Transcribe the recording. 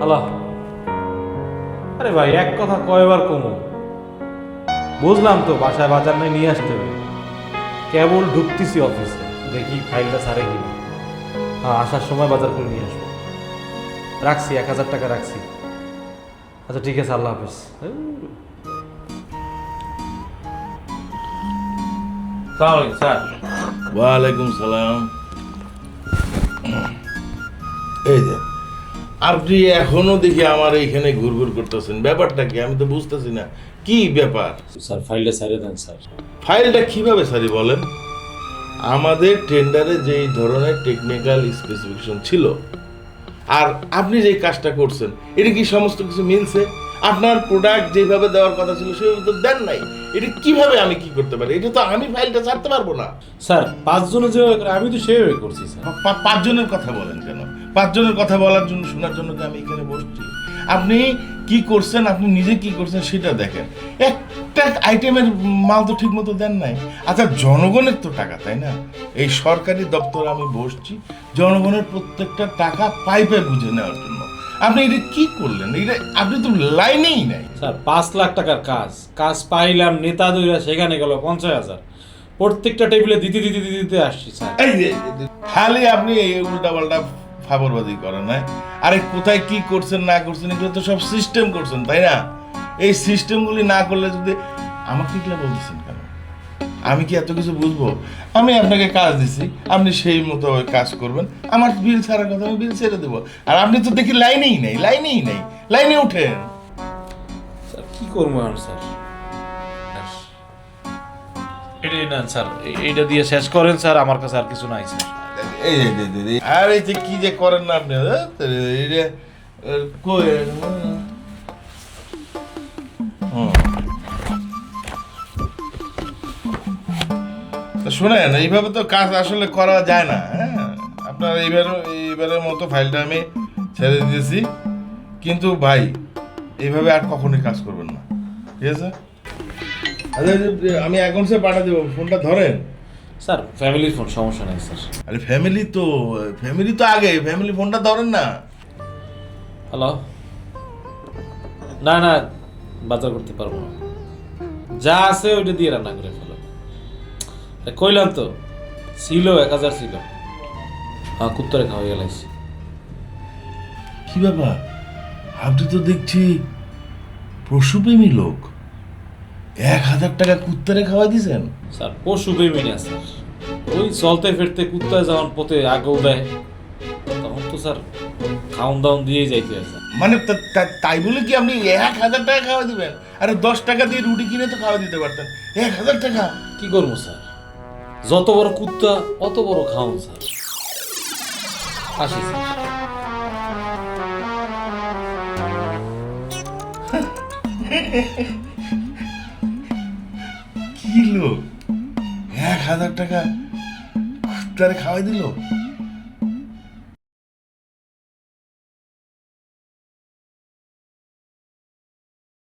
Hello. আরে ভাই এক কথা কয়বার কমো, বুঝলাম তো বাসায় বাজার নাই নিয়ে আসতে হবে। কেবল ঢুকতেছি অফিসে, দেখি ফাইলটা সারে কিনা। হ্যাঁ, আসার সময় বাজার করে নিয়ে আসবো। রাখছি, 1000 টাকা রাখছি। আচ্ছা ঠিক আছে, আল্লাহ হাফিজ। স্যার ওয়ালাইকুম সালাম। এই যে আপনি এখনো দেখি আমার এইখানে ঘুরঘুর করতেছেন, ব্যাপারটা কি আমি তো বুঝতেছি না কি ব্যাপার। স্যার ফাইলটা সারে দেন স্যার। ফাইলটা কিভাবে সারি বলেন? আমাদের টেন্ডারে যেই ধরনের টেকনিক্যাল স্পেসিফিকেশন ছিল আর আপনি যে কাজটা করছেন এটা কি সমস্ত কিছু মিলছে? আপনার প্রোডাক্ট যেভাবে দেওয়ার কথা ছিল সেভাবে তো দেন নাই। এটা কিভাবে আমি কি করতে পারি? এটা তো আমি ফাইলটা ছাড়তে পারবো না। স্যার 5 জনে যেভাবে করে আমি তো সেভাবে করছি স্যার। পাঁচজনের কথা বলেন কেন? পাঁচজনের কথা বলার জন্য, শোনার জন্য কি আমি এখানে বসছি? আপনি কি করছেন, আপনি নিজে কি করছেন সেটা দেখেন। একটা আইটেমের মাল তো ঠিক মতো দেন নাই। আচ্ছা, জনগণের তো টাকা, তাই না? এই সরকারি দপ্তরে আমি বসছি জনগণের প্রত্যেকটা টাকা পাইপে বুঝে নেওয়ার জন্য। আপনি এটা কি করলেন? এটা আপনি তো লাইনেই নাই। স্যার 5 লাখ টাকার কাজ পাইলাম, নেতা দইরা সেখানে গেল 50,000। প্রত্যেকটা টেবিলে দিতে দিতে দিতে দিতে আসছি স্যার। এই যে খালি আপনি এই উল্টাপাল্টা ফাবরবাজি করেন, হ্যাঁ? আরে কোথায় কি করছেন না করছেন এগুলো তো সব সিস্টেম করছেন, তাই না? এই সিস্টেমগুলি না করলে যদি আমাকে এগুলো বলতেছেন কেন? আমি কি এত কিছু বুঝবো? আমি আপনাকে কাজ দিছি, আপনি সেই মতো কাজ করবেন। আমার বিল ছাড়ার কথা, আমি বিল ছেড়ে দেবো। আর আপনি তো দেখি লাইনেই নেই, লাইনেই নেই, লাইনে উঠেন। স্যার কি করবো এখন স্যার? এটাই নেন স্যার, এইটা দিয়ে শেষ করেন স্যার, আমার কাছে আর কিছু নাই স্যার। আর এই যে কি যে করেন না আপনি, এই যে কই শোনেন, এইভাবে তো কাজ আসলে করা যায় না। হ্যাঁ, আপনার এইবারের মতো ফাইলটা আমি ছেড়ে দিয়েছি, কিন্তু ভাই এইভাবে আর কখনোই কাজ করবেন না, ঠিক আছে? আচ্ছা, আমি অ্যাকাউন্টসে পাঠিয়ে দেবো, ফোনটা ধরেন। স্যার ফ্যামিলির ফোন, সমস্যা নাই স্যার। আরে ফ্যামিলি তো আগে, ফ্যামিলি ফোনটা ধরেন না। হ্যালো। না না, বাজার করতে পারবো না, যা আছে ওইটা দিয়ে রান্না করে ফেলো। কইলাম তো ছিল 1000 ছিল। হ্যাঁ, কুত্তরে খাওয়াই গেলাইছি। কি ব্যাপার, আপনি তো দেখছি পশুপ্রেমী লোক। 1000 টাকা কুত্তারে খাওয়া দিয়েছেন? স্যার পশু প্রেমী না স্যার, ওই চলতে ফিরতে কুত্তায় যখন পথে আগেও দেয় তখন তো স্যার খাউন দাউন দিয়ে যাইতে হয় স্যার। মানে তাই বলে কি আপনি 1000 টাকা খাওয়া দিবেন? আরে 10 টাকা দিয়ে রুটি কিনে তো খাওয়া দিতে পারতেন। 1000 টাকা কি করবো স্যার, যত বড় কুত্তা অত বড় খাউন স্যার। আসি স্যার। কি লোক 1000 টাকা কুত্তারে খাওয়াই দিল?